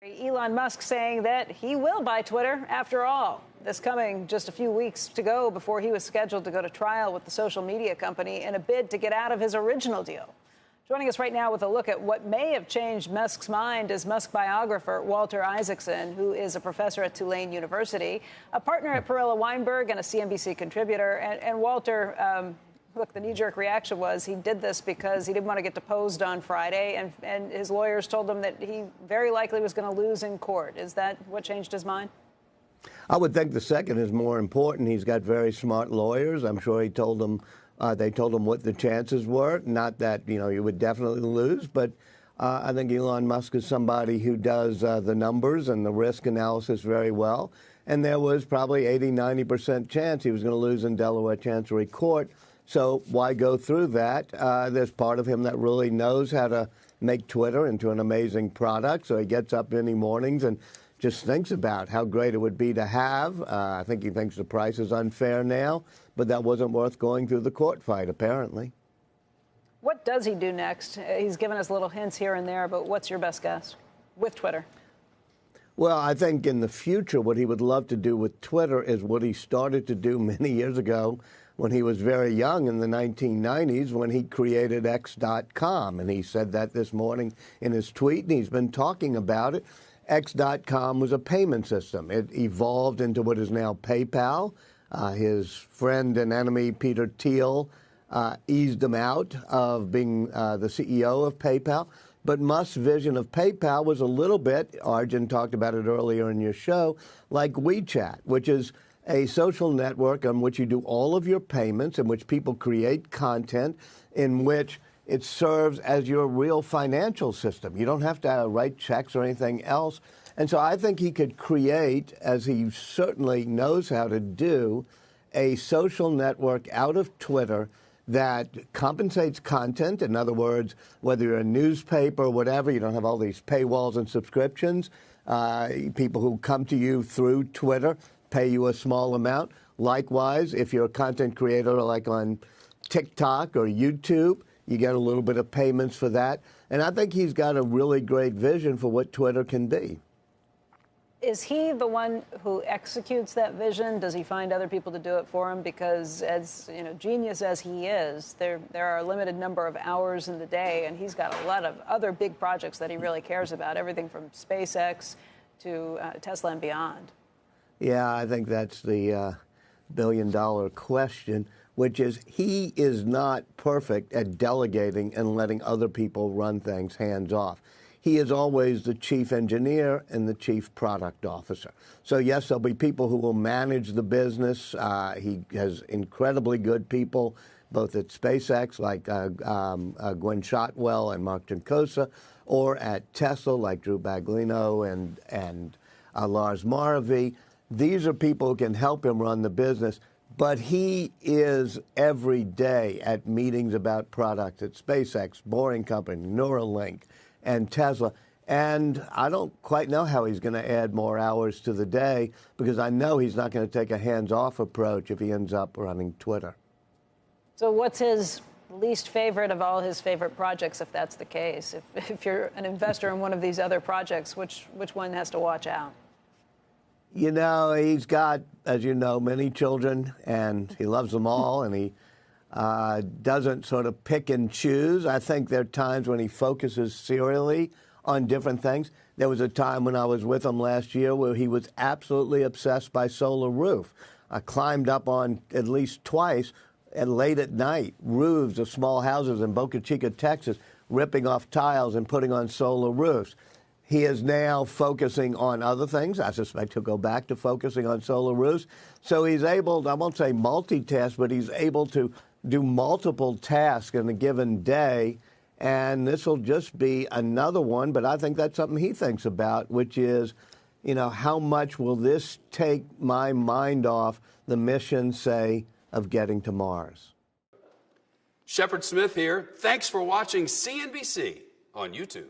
Elon Musk saying that he will buy Twitter after all. This coming just a few weeks to go before he was scheduled to go to trial with the social media company in a bid to get out of his original deal. Joining us right now with a look at what may have changed Musk's mind is Musk biographer Walter Isaacson, who is a professor at Tulane University, a partner at Perella Weinberg, and a CNBC contributor. And Walter, look, the knee-jerk reaction was he did this because he didn't want to get deposed on Friday, and his lawyers told him that he very likely was going to lose in court. Is that what changed his mind? I would think the second is more important. He's got very smart lawyers. I'm sure he told them, they told him what the chances were. Not that, you would definitely lose, but I think Elon Musk is somebody who does the numbers and the risk analysis very well. And there was probably 80–90% chance he was going to lose in Delaware Chancery Court. So why go through that? There's part of him that really knows how to make Twitter into an amazing product. So he gets up many mornings and just thinks about how great it would be to have. I think he thinks the price is unfair now, but that wasn't worth going through the court fight, apparently. What does he do next? He's given us little hints here and there, but what's your best guess with Twitter? Well, I think in the future, what he would love to do with Twitter is what he started to do many years ago when he was very young in the 1990s, when he created X.com. And he said that this morning in his tweet, and he's been talking about it. X.com was a payment system. It evolved into what is now PayPal. His friend and enemy, Peter Thiel, eased him out of being the CEO of PayPal. But Musk's vision of PayPal was a little bit, Arjun talked about it earlier in your show, like WeChat, which is a social network on which you do all of your payments, in which people create content, in which it serves as your real financial system. You don't have to write checks or anything else. And so I think he could create, as he certainly knows how to do, a social network out of Twitter that compensates content. In other words, whether you're a newspaper or whatever, you don't have all these paywalls and subscriptions. People who come to you through Twitter pay you a small amount. Likewise, if you're a content creator like on TikTok or YouTube, you get a little bit of payments for that. And I think he's got a really great vision for what Twitter can be. Is he the one who executes that vision? Does he find other people to do it for him? Because as genius as he is, there are a limited number of hours in the day, and he's got a lot of other big projects that he really cares about, everything from SpaceX to Tesla and beyond. Yeah, I think that's the billion-dollar question, which is he is not perfect at delegating and letting other people run things hands off. He is always the chief engineer and the chief product officer. So, yes, there'll be people who will manage the business. He has incredibly good people, both at SpaceX, like Gwen Shotwell and Mark Juncosa, or at Tesla, like Drew Baglino and Lars Moravy. These are people who can help him run the business. But he is every day at meetings about products at SpaceX, Boring Company, Neuralink, and Tesla. And I don't quite know how he's going to add more hours to the day, because I know he's not going to take a hands-off approach if he ends up running Twitter. So what's his least favorite of all his favorite projects, if that's the case? If you're an investor in one of these other projects, which one has to watch out? He's got, as you know, many children, and he loves them all, and he doesn't sort of pick and choose. I think there are times when he focuses serially on different things. There was a time when I was with him last year where he was absolutely obsessed by Solar Roof. I climbed up on at least twice, and late at night, roofs of small houses in Boca Chica, Texas, ripping off tiles and putting on solar roofs. He is now focusing on other things. I suspect he'll go back to focusing on solar roofs. So he's able, I won't say multitask, but he's able to do multiple tasks in a given day. And this will just be another one. But I think that's something he thinks about, which is, how much will this take my mind off the mission, say, of getting to Mars? Shepard Smith here. Thanks for watching CNBC on YouTube.